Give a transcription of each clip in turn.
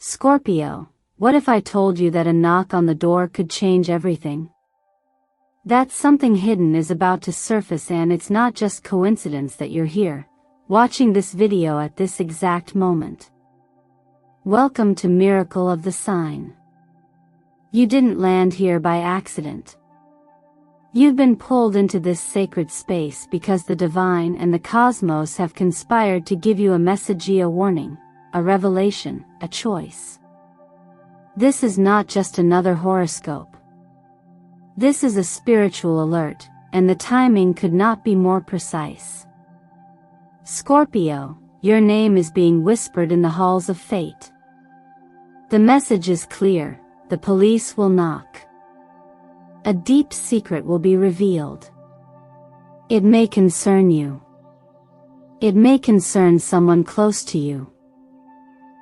Scorpio, what if I told you that a knock on the door could change everything? That something hidden is about to surface, and it's not just coincidence that you're here, watching this video at this exact moment. Welcome to Miracle of the Sign. You didn't land here by accident. You've been pulled into this sacred space because the divine and the cosmos have conspired to give you a message, a warning, a revelation, a choice. This is not just another horoscope. This is a spiritual alert, and the timing could not be more precise. Scorpio, your name is being whispered in the halls of fate. The message is clear: the police will knock. A deep secret will be revealed. It may concern you. It may concern someone close to you.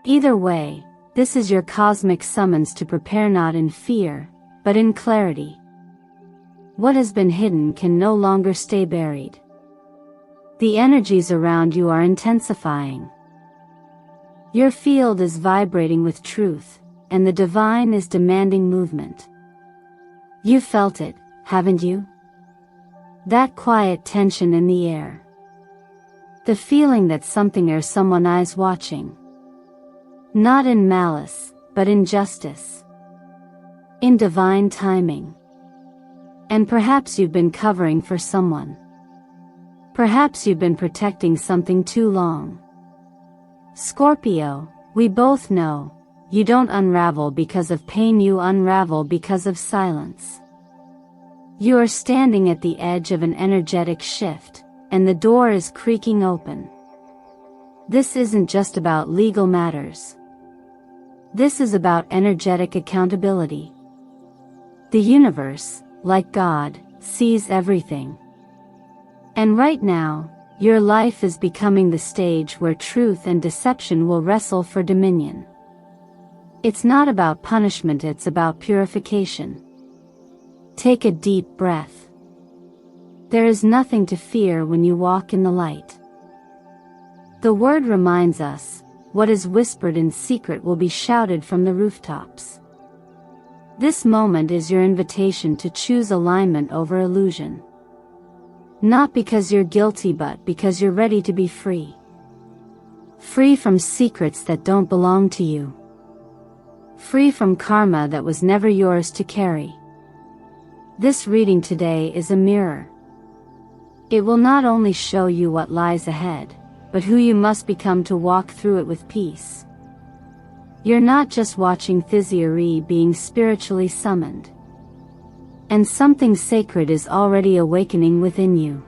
Either way, this is your cosmic summons to prepare, not in fear, but in clarity. What has been hidden can no longer stay buried. The energies around you are intensifying. Your field is vibrating with truth, and the divine is demanding movement. You felt it, haven't you? That quiet tension in the air. The feeling that something or someone is watching. Not in malice, but in justice. In divine timing. And perhaps you've been covering for someone. Perhaps you've been protecting something too long. Scorpio, we both know, you don't unravel because of pain, you unravel because of silence. You are standing at the edge of an energetic shift, and the door is creaking open. This isn't just about legal matters. This is about energetic accountability. The universe, like God, sees everything. And right now, your life is becoming the stage where truth and deception will wrestle for dominion. It's not about punishment, it's about purification. Take a deep breath. There is nothing to fear when you walk in the light. The word reminds us, what is whispered in secret will be shouted from the rooftops. This moment is your invitation to choose alignment over illusion. Not because you're guilty, but because you're ready to be free. Free from secrets that don't belong to you. Free from karma that was never yours to carry. This reading today is a mirror. It will not only show you what lies ahead, but who you must become to walk through it with peace. You're not just watching theory being spiritually summoned. And something sacred is already awakening within you.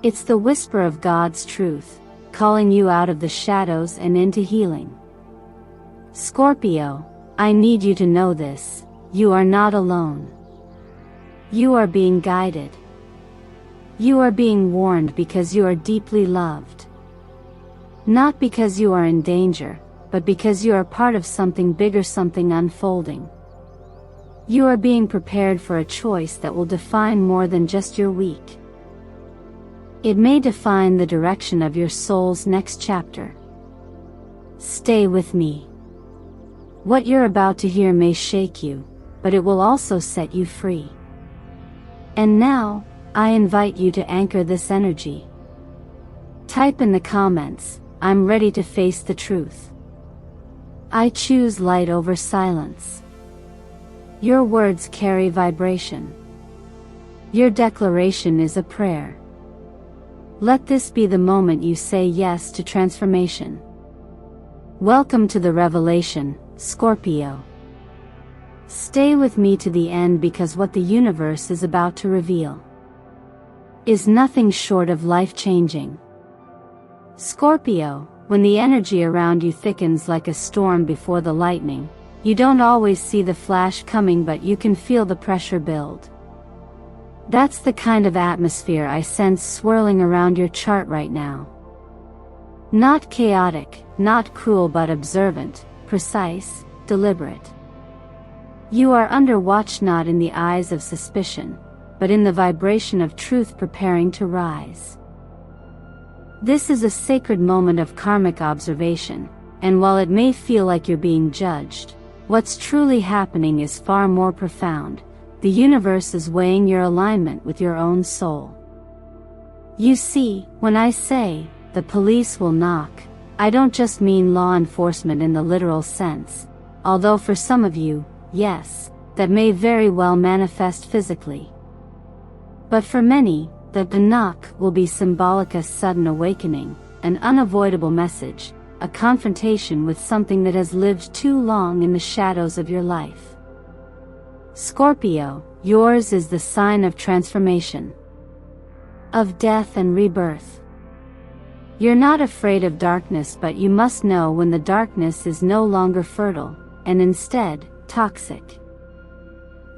It's the whisper of God's truth, calling you out of the shadows and into healing. Scorpio, I need you to know this: you are not alone. You are being guided. You are being warned because you are deeply loved. Not because you are in danger, but because you are part of something bigger, something unfolding. You are being prepared for a choice that will define more than just your week. It may define the direction of your soul's next chapter. Stay with me. What you're about to hear may shake you, but it will also set you free. And now, I invite you to anchor this energy. Type in the comments, I'm ready to face the truth. I choose light over silence. Your words carry vibration. Your declaration is a prayer. Let this be the moment you say yes to transformation. Welcome to the revelation, Scorpio. Stay with me to the end, because what the universe is about to reveal is nothing short of life-changing. Scorpio, when the energy around you thickens like a storm before the lightning, you don't always see the flash coming, but you can feel the pressure build. That's the kind of atmosphere I sense swirling around your chart right now. Not chaotic, not cruel, but observant, precise, deliberate. You are under watch, not in the eyes of suspicion, but in the vibration of truth preparing to rise. This is a sacred moment of karmic observation, and while it may feel like you're being judged, what's truly happening is far more profound. The universe is weighing your alignment with your own soul. You see, when I say, the police will knock, I don't just mean law enforcement in the literal sense, although for some of you, yes, that may very well manifest physically. But for many, the knock will be symbolic, a sudden awakening, an unavoidable message, a confrontation with something that has lived too long in the shadows of your life. Scorpio, yours is the sign of transformation, of death and rebirth. You're not afraid of darkness, but you must know when the darkness is no longer fertile, and instead, toxic.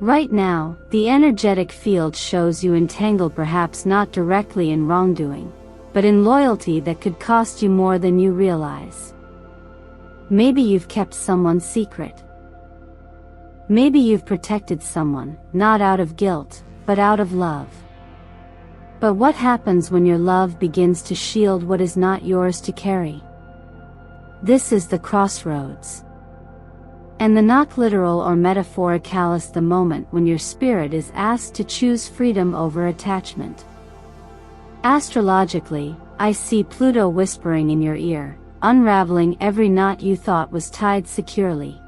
Right now, the energetic field shows you entangled, perhaps not directly in wrongdoing, but in loyalty that could cost you more than you realize. Maybe you've kept someone's secret. Maybe you've protected someone, not out of guilt, but out of love. But what happens when your love begins to shield what is not yours to carry? This is the crossroads. And the knock, literal or metaphorical, is the moment when your spirit is asked to choose freedom over attachment. Astrologically, I see Pluto whispering in your ear, unraveling every knot you thought was tied securely.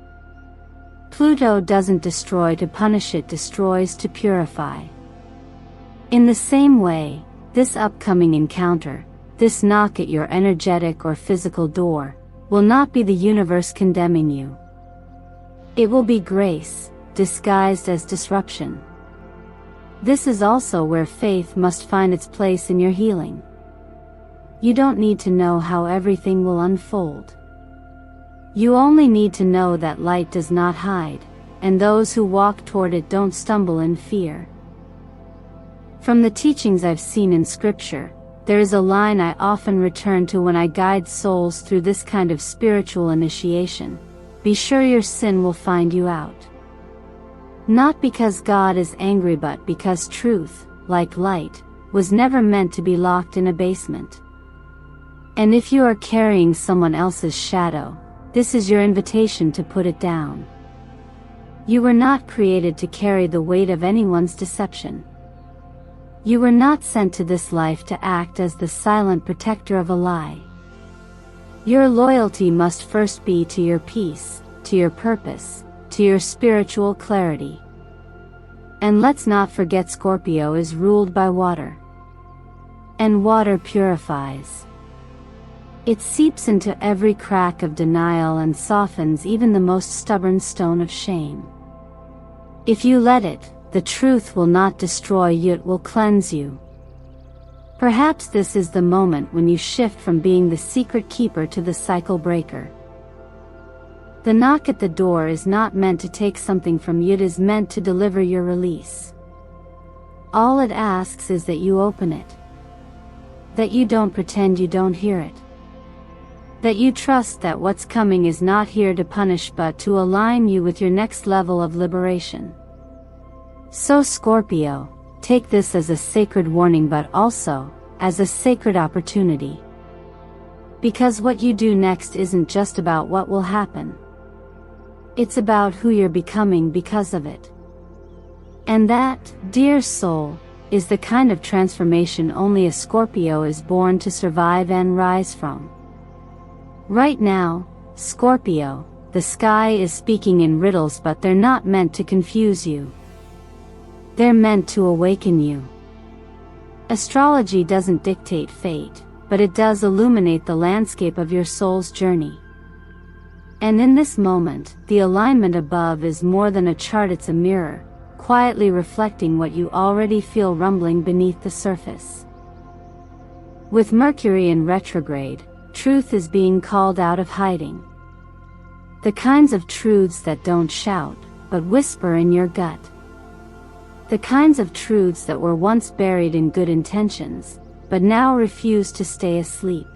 Pluto doesn't destroy to punish, it destroys to purify. In the same way, this upcoming encounter, this knock at your energetic or physical door, will not be the universe condemning you. It will be grace, disguised as disruption. This is also where faith must find its place in your healing. You don't need to know how everything will unfold. You only need to know that light does not hide, and those who walk toward it don't stumble in fear. From the teachings I've seen in scripture, there is a line I often return to when I guide souls through this kind of spiritual initiation: be sure your sin will find you out. Not because God is angry, but because truth, like light, was never meant to be locked in a basement. And if you are carrying someone else's shadow, this is your invitation to put it down. You were not created to carry the weight of anyone's deception. You were not sent to this life to act as the silent protector of a lie. Your loyalty must first be to your peace, to your purpose, to your spiritual clarity. And let's not forget, Scorpio is ruled by water. And water purifies. It seeps into every crack of denial and softens even the most stubborn stone of shame. If you let it, the truth will not destroy you, it will cleanse you. Perhaps this is the moment when you shift from being the secret keeper to the cycle breaker. The knock at the door is not meant to take something from you, it is meant to deliver your release. All it asks is that you open it. That you don't pretend you don't hear it. That you trust that what's coming is not here to punish but to align you with your next level of liberation. So Scorpio, take this as a sacred warning, but also as a sacred opportunity. Because what you do next isn't just about what will happen. It's about who you're becoming because of it. And that, dear soul, is the kind of transformation only a Scorpio is born to survive and rise from. Right now, Scorpio, the sky is speaking in riddles, but they're not meant to confuse you. They're meant to awaken you. Astrology doesn't dictate fate, but it does illuminate the landscape of your soul's journey. And in this moment, the alignment above is more than a chart, it's a mirror, quietly reflecting what you already feel rumbling beneath the surface. With Mercury in retrograde, truth is being called out of hiding. The kinds of truths that don't shout, but whisper in your gut. The kinds of truths that were once buried in good intentions, but now refuse to stay asleep.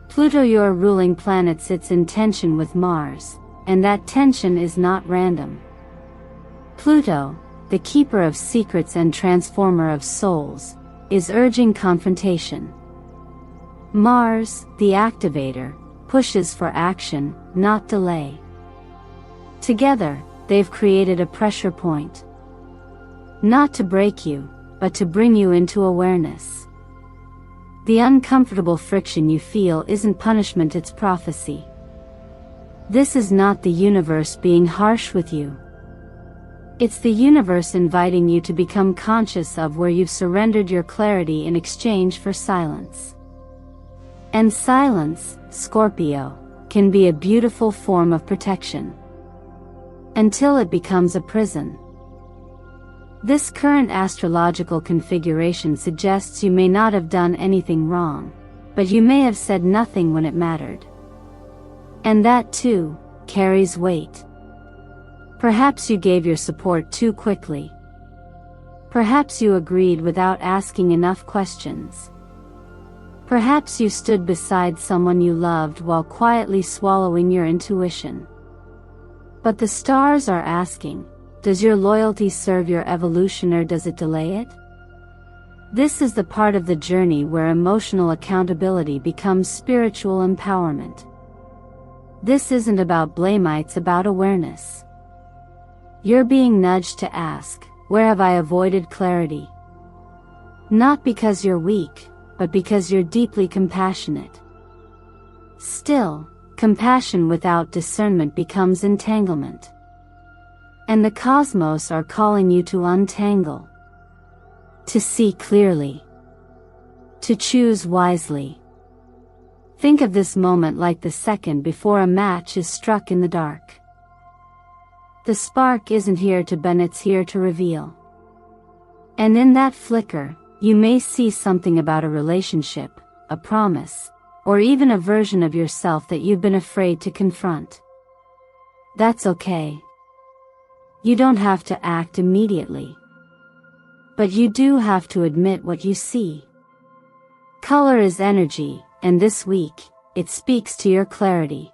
Pluto, your ruling planet, sits in tension with Mars, and that tension is not random. Pluto, the keeper of secrets and transformer of souls, is urging confrontation. Mars, the activator, pushes for action, not delay. Together, they've created a pressure point. Not to break you, but to bring you into awareness. The uncomfortable friction you feel isn't punishment, it's prophecy. This is not the universe being harsh with you. It's the universe inviting you to become conscious of where you've surrendered your clarity in exchange for silence. And silence, Scorpio, can be a beautiful form of protection. Until it becomes a prison. This current astrological configuration suggests you may not have done anything wrong, but you may have said nothing when it mattered. And that too carries weight. Perhaps you gave your support too quickly. Perhaps you agreed without asking enough questions. Perhaps you stood beside someone you loved while quietly swallowing your intuition. But the stars are asking, does your loyalty serve your evolution or does it delay it? This is the part of the journey where emotional accountability becomes spiritual empowerment. This isn't about blame, it's about awareness. You're being nudged to ask, where have I avoided clarity? Not because you're weak, but because you're deeply compassionate. Still, compassion without discernment becomes entanglement. And the cosmos are calling you to untangle. To see clearly. To choose wisely. Think of this moment like the second before a match is struck in the dark. The spark isn't here to bend, it's here to reveal. And in that flicker, you may see something about a relationship, a promise, or even a version of yourself that you've been afraid to confront. That's okay. You don't have to act immediately. But you do have to admit what you see. Color is energy, and this week, it speaks to your clarity.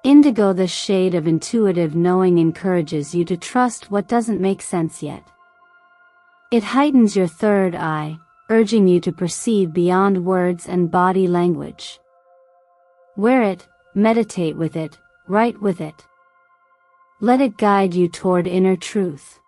Indigo, the shade of intuitive knowing, encourages you to trust what doesn't make sense yet. It heightens your third eye, urging you to perceive beyond words and body language. Wear it, meditate with it, write with it. Let it guide you toward inner truth.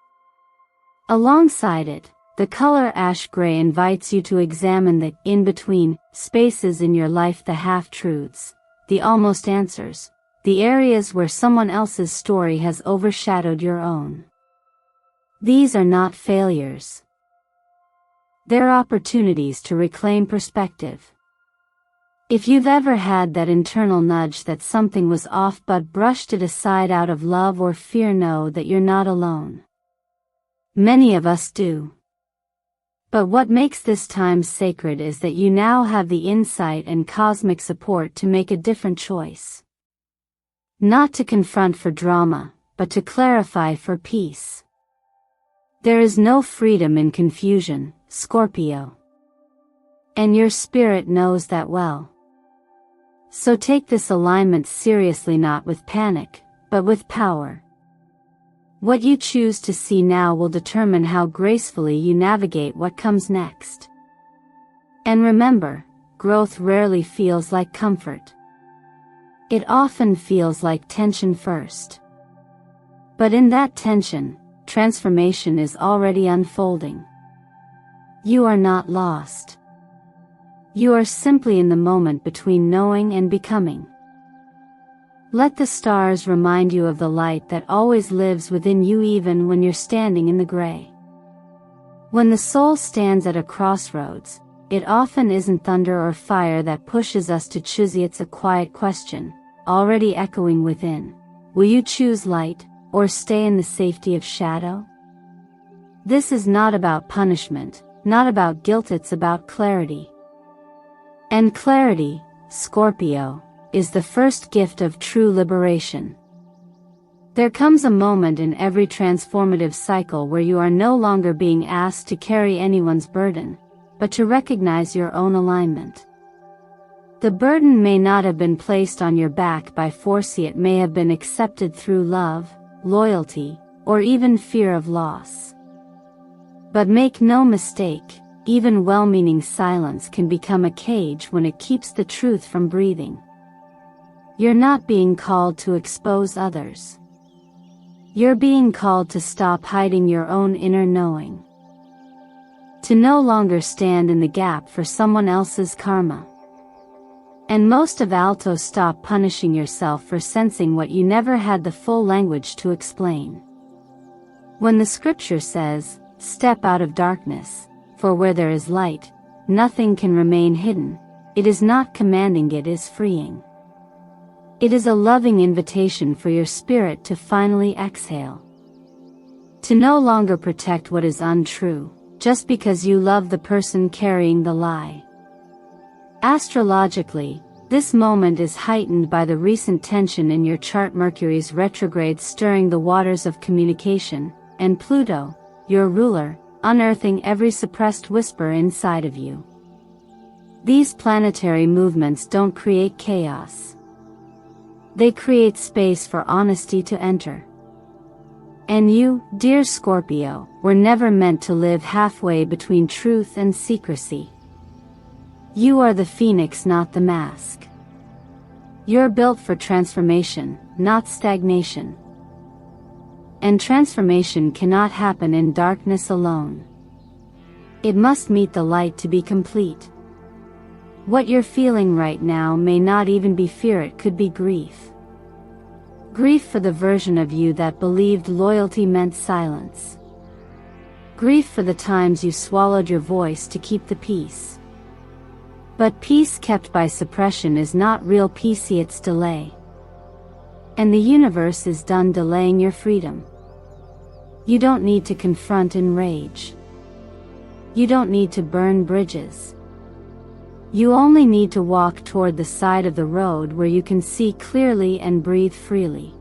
Alongside it, the color ash gray invites you to examine the in-between spaces in your life, the half-truths, the almost answers, the areas where someone else's story has overshadowed your own. These are not failures. They're opportunities to reclaim perspective. If you've ever had that internal nudge that something was off but brushed it aside out of love or fear, know that you're not alone. Many of us do. But what makes this time sacred is that you now have the insight and cosmic support to make a different choice. Not to confront for drama, but to clarify for peace. There is no freedom in confusion, Scorpio. And your spirit knows that well. So take this alignment seriously, not with panic, but with power. What you choose to see now will determine how gracefully you navigate what comes next. And remember, growth rarely feels like comfort. It often feels like tension first. But in that tension, transformation is already unfolding. You are not lost. You are simply in the moment between knowing and becoming. Let the stars remind you of the light that always lives within you, even when you're standing in the gray. When the soul stands at a crossroads, it often isn't thunder or fire that pushes us to choose, it's a quiet question, already echoing within. Will you choose light, or stay in the safety of shadow? This is not about punishment, not about guilt, it's about clarity. And clarity, Scorpio, is the first gift of true liberation. There comes a moment in every transformative cycle where you are no longer being asked to carry anyone's burden, but to recognize your own alignment. The burden may not have been placed on your back by force, it may have been accepted through love, loyalty, or even fear of loss. But make no mistake, even well-meaning silence can become a cage when it keeps the truth from breathing. You're not being called to expose others. You're being called to stop hiding your own inner knowing. To no longer stand in the gap for someone else's karma. And most of all, stop punishing yourself for sensing what you never had the full language to explain. When the scripture says, "Step out of darkness, for where there is light, nothing can remain hidden," it is not commanding, it is freeing. It is a loving invitation for your spirit to finally exhale. To no longer protect what is untrue, just because you love the person carrying the lie. Astrologically, this moment is heightened by the recent tension in your chart. Mercury's retrograde stirring the waters of communication, and Pluto, your ruler, unearthing every suppressed whisper inside of you. These planetary movements don't create chaos. They create space for honesty to enter. And you, dear Scorpio, were never meant to live halfway between truth and secrecy. You are the phoenix, not the mask. You're built for transformation, not stagnation. And transformation cannot happen in darkness alone. It must meet the light to be complete. What you're feeling right now may not even be fear, it could be grief. Grief for the version of you that believed loyalty meant silence. Grief for the times you swallowed your voice to keep the peace. But peace kept by suppression is not real peace, it's delay. And the universe is done delaying your freedom. You don't need to confront and rage. You don't need to burn bridges. You only need to walk toward the side of the road where you can see clearly and breathe freely.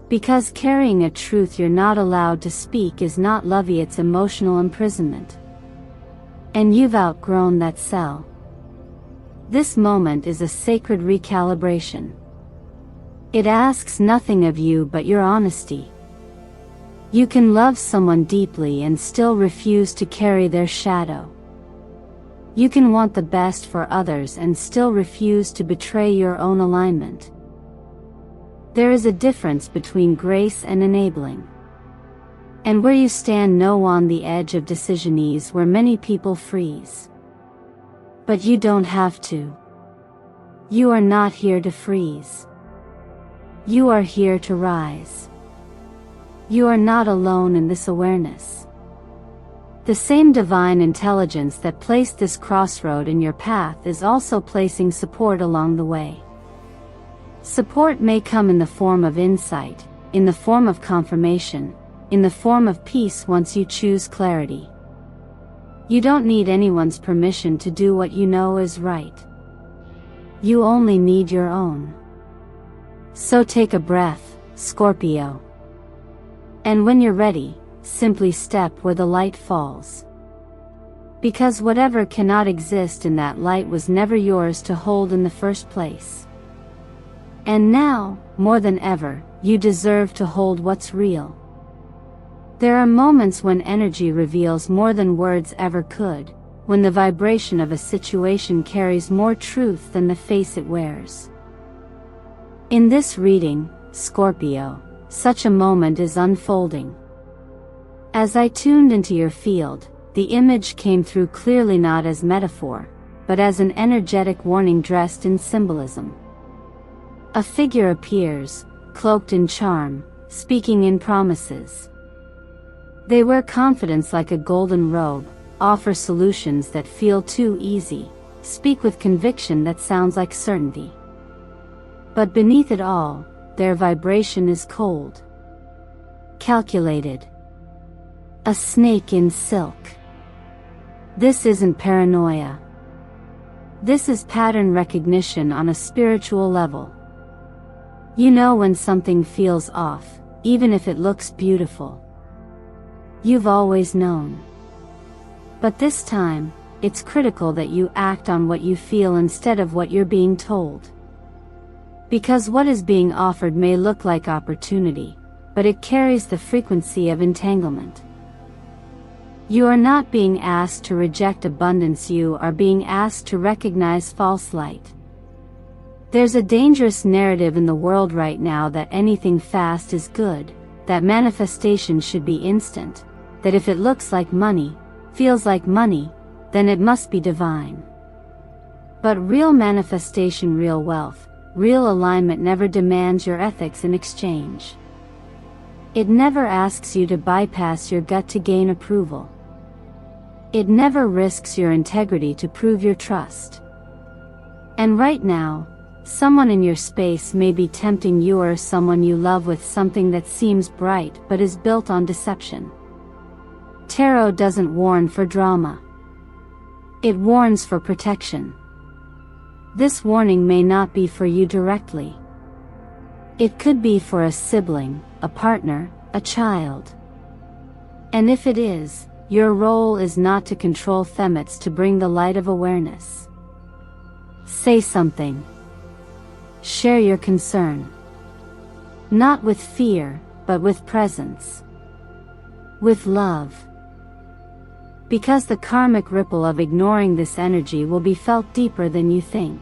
Because carrying a truth you're not allowed to speak is not love, it's emotional imprisonment. And you've outgrown that cell. This moment is a sacred recalibration. It asks nothing of you but your honesty. You can love someone deeply and still refuse to carry their shadow. You can want the best for others and still refuse to betray your own alignment. There is a difference between grace and enabling. And where you stand now on the edge of decision is where many people freeze. But you don't have to. You are not here to freeze. You are here to rise. You are not alone in this awareness. The same divine intelligence that placed this crossroad in your path is also placing support along the way. Support may come in the form of insight, in the form of confirmation, in the form of peace once you choose clarity. You don't need anyone's permission to do what you know is right. You only need your own. So take a breath, Scorpio. And when you're ready, simply step where the light falls. Because whatever cannot exist in that light was never yours to hold in the first place. And now, more than ever, you deserve to hold what's real. There are moments when energy reveals more than words ever could, when the vibration of a situation carries more truth than the face it wears. In this reading, Scorpio, such a moment is unfolding. As I tuned into your field, the image came through clearly not as metaphor, but as an energetic warning dressed in symbolism. A figure appears, cloaked in charm, speaking in promises. They wear confidence like a golden robe, offer solutions that feel too easy, speak with conviction that sounds like certainty. But beneath it all, their vibration is cold. Calculated. A snake in silk. This isn't paranoia. This is pattern recognition on a spiritual level. You know when something feels off, even if it looks beautiful. You've always known. But this time, it's critical that you act on what you feel instead of what you're being told. Because what is being offered may look like opportunity, but it carries the frequency of entanglement. You are not being asked to reject abundance, you are being asked to recognize false light. There's a dangerous narrative in the world right now that anything fast is good, that manifestation should be instant, that if it looks like money, feels like money, then it must be divine. But real manifestation, real wealth, real alignment never demands your ethics in exchange. It never asks you to bypass your gut to gain approval. It never risks your integrity to prove your trust. And right now, someone in your space may be tempting you or someone you love with something that seems bright but is built on deception. Tarot doesn't warn for drama. It warns for protection. This warning may not be for you directly. It could be for a sibling, a partner, a child. And if it is, your role is not to control Themits, to bring the light of awareness. Say something. Share your concern. Not with fear, but with presence. With love. Because the karmic ripple of ignoring this energy will be felt deeper than you think.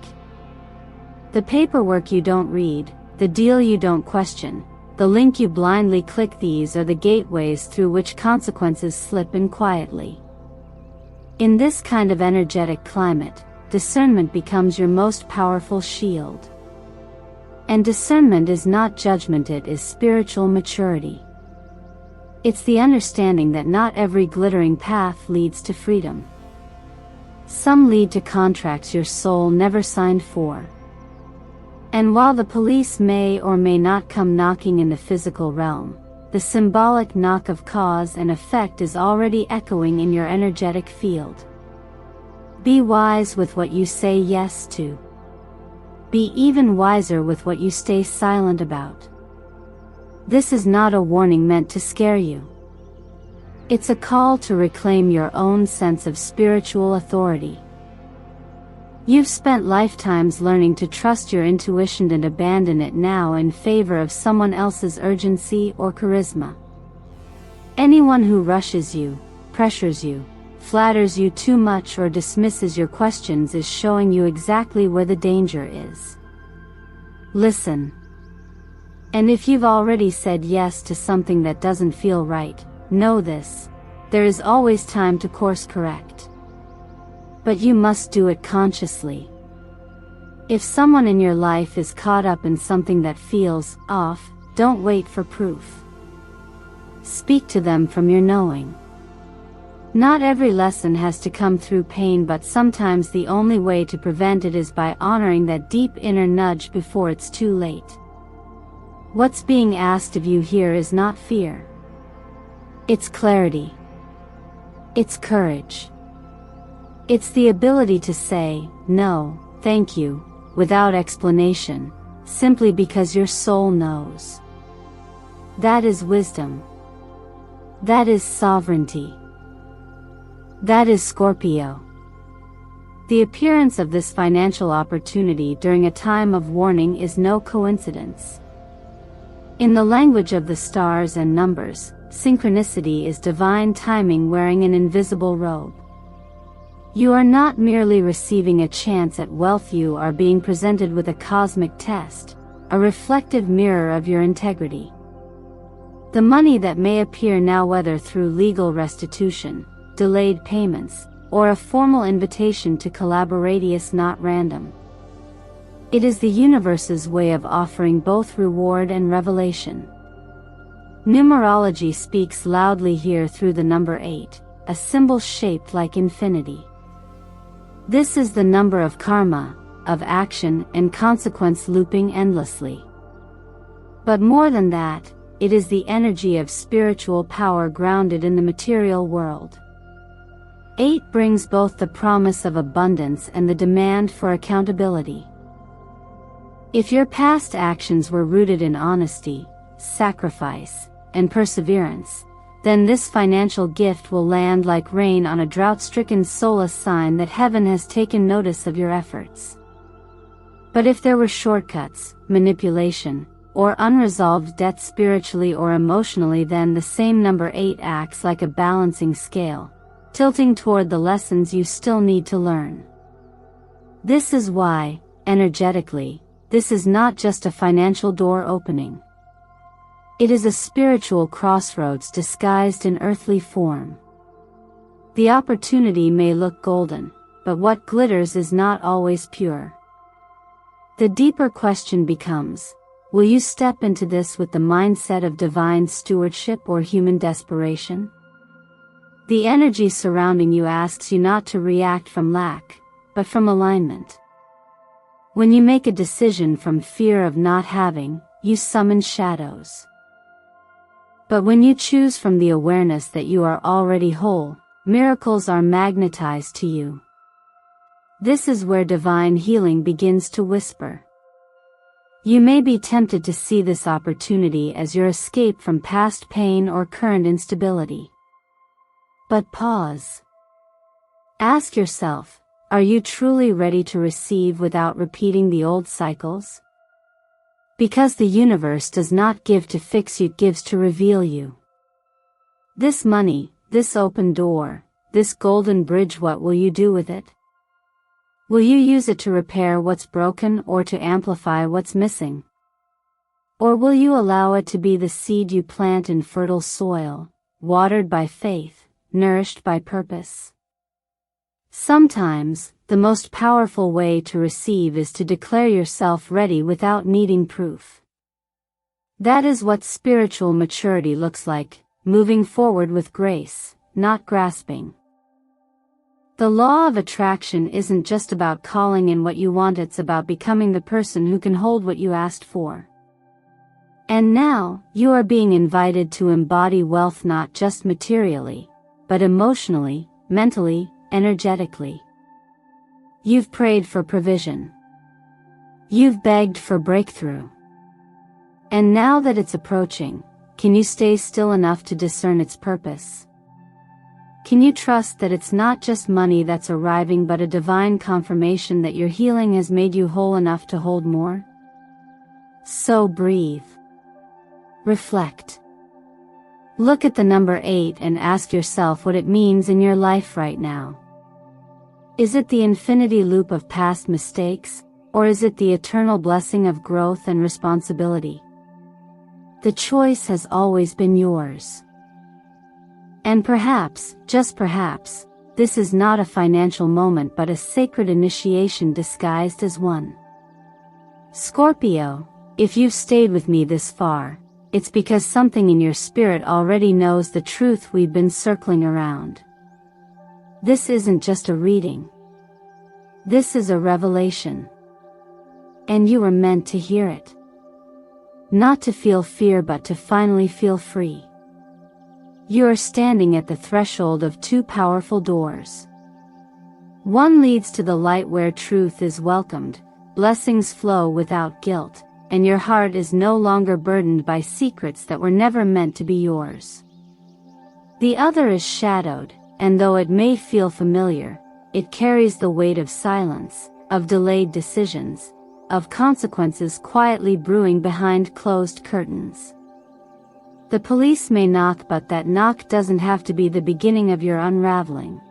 The paperwork you don't read, the deal you don't question, the link you blindly click, these are the gateways through which consequences slip in quietly. In this kind of energetic climate, discernment becomes your most powerful shield. And discernment is not judgment, it is spiritual maturity. It's the understanding that not every glittering path leads to freedom. Some lead to contracts your soul never signed for. And while the police may or may not come knocking in the physical realm, the symbolic knock of cause and effect is already echoing in your energetic field. Be wise with what you say yes to. Be even wiser with what you stay silent about. This is not a warning meant to scare you. It's a call to reclaim your own sense of spiritual authority. You've spent lifetimes learning to trust your intuition and abandon it now in favor of someone else's urgency or charisma. Anyone who rushes you, pressures you, flatters you too much or dismisses your questions is showing you exactly where the danger is. Listen. And if you've already said yes to something that doesn't feel right, know this: there is always time to course correct. But you must do it consciously. If someone in your life is caught up in something that feels off, don't wait for proof. Speak to them from your knowing. Not every lesson has to come through pain, but sometimes the only way to prevent it is by honoring that deep inner nudge before it's too late. What's being asked of you here is not fear. It's clarity. It's courage. It's the ability to say, no, thank you, without explanation, simply because your soul knows. That is wisdom. That is sovereignty. That is Scorpio. The appearance of this financial opportunity during a time of warning is no coincidence. In the language of the stars and numbers, synchronicity is divine timing wearing an invisible robe. You are not merely receiving a chance at wealth, you are being presented with a cosmic test, a reflective mirror of your integrity. The money that may appear now, whether through legal restitution, delayed payments, or a formal invitation to collaborate, is not random. It is the universe's way of offering both reward and revelation. Numerology speaks loudly here through the number 8, a symbol shaped like infinity. This is the number of karma, of action and consequence looping endlessly. But more than that, it is the energy of spiritual power grounded in the material world. 8 brings both the promise of abundance and the demand for accountability. If your past actions were rooted in honesty, sacrifice, and perseverance, then this financial gift will land like rain on a drought-stricken soul, a sign that heaven has taken notice of your efforts. But if there were shortcuts, manipulation, or unresolved debt spiritually or emotionally, then the same number 8 acts like a balancing scale, tilting toward the lessons you still need to learn. This is why, energetically, this is not just a financial door opening. It is a spiritual crossroads disguised in earthly form. The opportunity may look golden, but what glitters is not always pure. The deeper question becomes, will you step into this with the mindset of divine stewardship or human desperation? The energy surrounding you asks you not to react from lack, but from alignment. When you make a decision from fear of not having, you summon shadows. But when you choose from the awareness that you are already whole, miracles are magnetized to you. This is where divine healing begins to whisper. You may be tempted to see this opportunity as your escape from past pain or current instability. But pause. Ask yourself, are you truly ready to receive without repeating the old cycles? Because the universe does not give to fix you, it gives to reveal you. This money, this open door, this golden bridge, what will you do with it? Will you use it to repair what's broken or to amplify what's missing? Or will you allow it to be the seed you plant in fertile soil, watered by faith, nourished by purpose? Sometimes, the most powerful way to receive is to declare yourself ready without needing proof. That is what spiritual maturity looks like, moving forward with grace, not grasping. The law of attraction isn't just about calling in what you want, it's about becoming the person who can hold what you asked for. And now, you are being invited to embody wealth not just materially, but emotionally, mentally, energetically. You've prayed for provision. You've begged for breakthrough. And now that it's approaching, can you stay still enough to discern its purpose? Can you trust that it's not just money that's arriving but a divine confirmation that your healing has made you whole enough to hold more? So breathe. Reflect. Look at the number 8 and ask yourself what it means in your life right now. Is it the infinity loop of past mistakes, or is it the eternal blessing of growth and responsibility? The choice has always been yours. And perhaps, just perhaps, this is not a financial moment but a sacred initiation disguised as one. Scorpio, if you've stayed with me this far, it's because something in your spirit already knows the truth we've been circling around. This isn't just a reading. This is a revelation. And you were meant to hear it. Not to feel fear but to finally feel free. You are standing at the threshold of two powerful doors. One leads to the light where truth is welcomed, blessings flow without guilt, and your heart is no longer burdened by secrets that were never meant to be yours. The other is shadowed, and though it may feel familiar, it carries the weight of silence, of delayed decisions, of consequences quietly brewing behind closed curtains. The police may knock, but that knock doesn't have to be the beginning of your unraveling.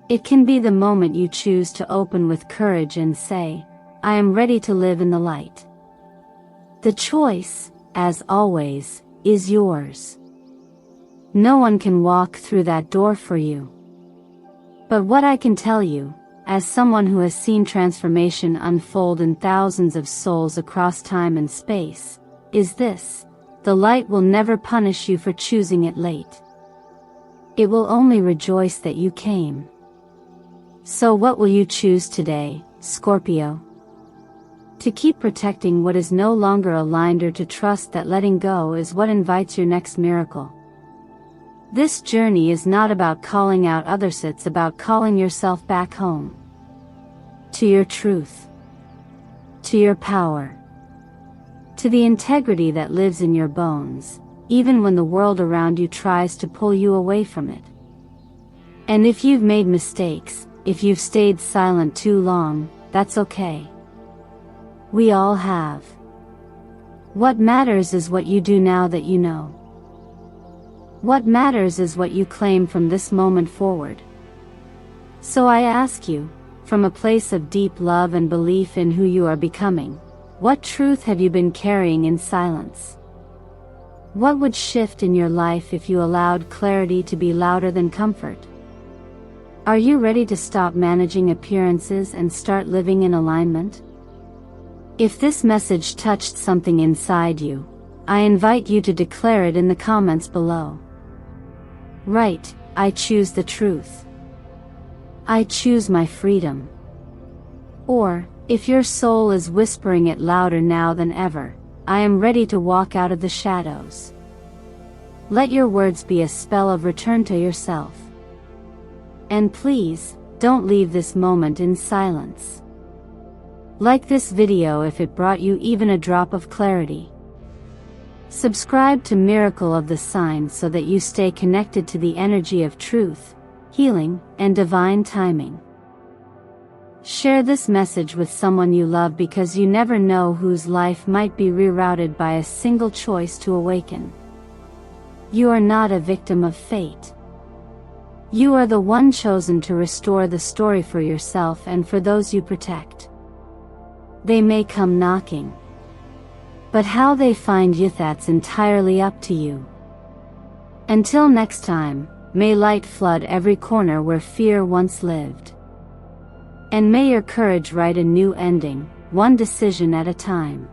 It can be the moment you choose to open with courage and say, I am ready to live in the light. The choice, as always, is yours. No one can walk through that door for you. But what I can tell you, as someone who has seen transformation unfold in thousands of souls across time and space, is this: the light will never punish you for choosing it late. It will only rejoice that you came. So what will you choose today, Scorpio? To keep protecting what is no longer aligned, or to trust that letting go is what invites your next miracle? This journey is not about calling out others, it's about calling yourself back home. To your truth. To your power. To the integrity that lives in your bones, even when the world around you tries to pull you away from it. And if you've made mistakes, if you've stayed silent too long, that's okay. We all have. What matters is what you do now that you know. What matters is what you claim from this moment forward. So I ask you, from a place of deep love and belief in who you are becoming. What truth have you been carrying in silence? What would shift in your life if you allowed clarity to be louder than comfort? Are you ready to stop managing appearances and start living in alignment? If this message touched something inside you, I invite you to declare it in the comments below. Write, "I choose the truth." "I choose my freedom." Or, if your soul is whispering it louder now than ever, "I am ready to walk out of the shadows." Let your words be a spell of return to yourself. And please, don't leave this moment in silence. Like this video if it brought you even a drop of clarity. Subscribe to Miracle of the Signs so that you stay connected to the energy of truth, healing, and divine timing. Share this message with someone you love because you never know whose life might be rerouted by a single choice to awaken. You are not a victim of fate. You are the one chosen to restore the story for yourself and for those you protect. They may come knocking, but how they find you, that's entirely up to you. Until next time, may light flood every corner where fear once lived. And may your courage write a new ending, one decision at a time.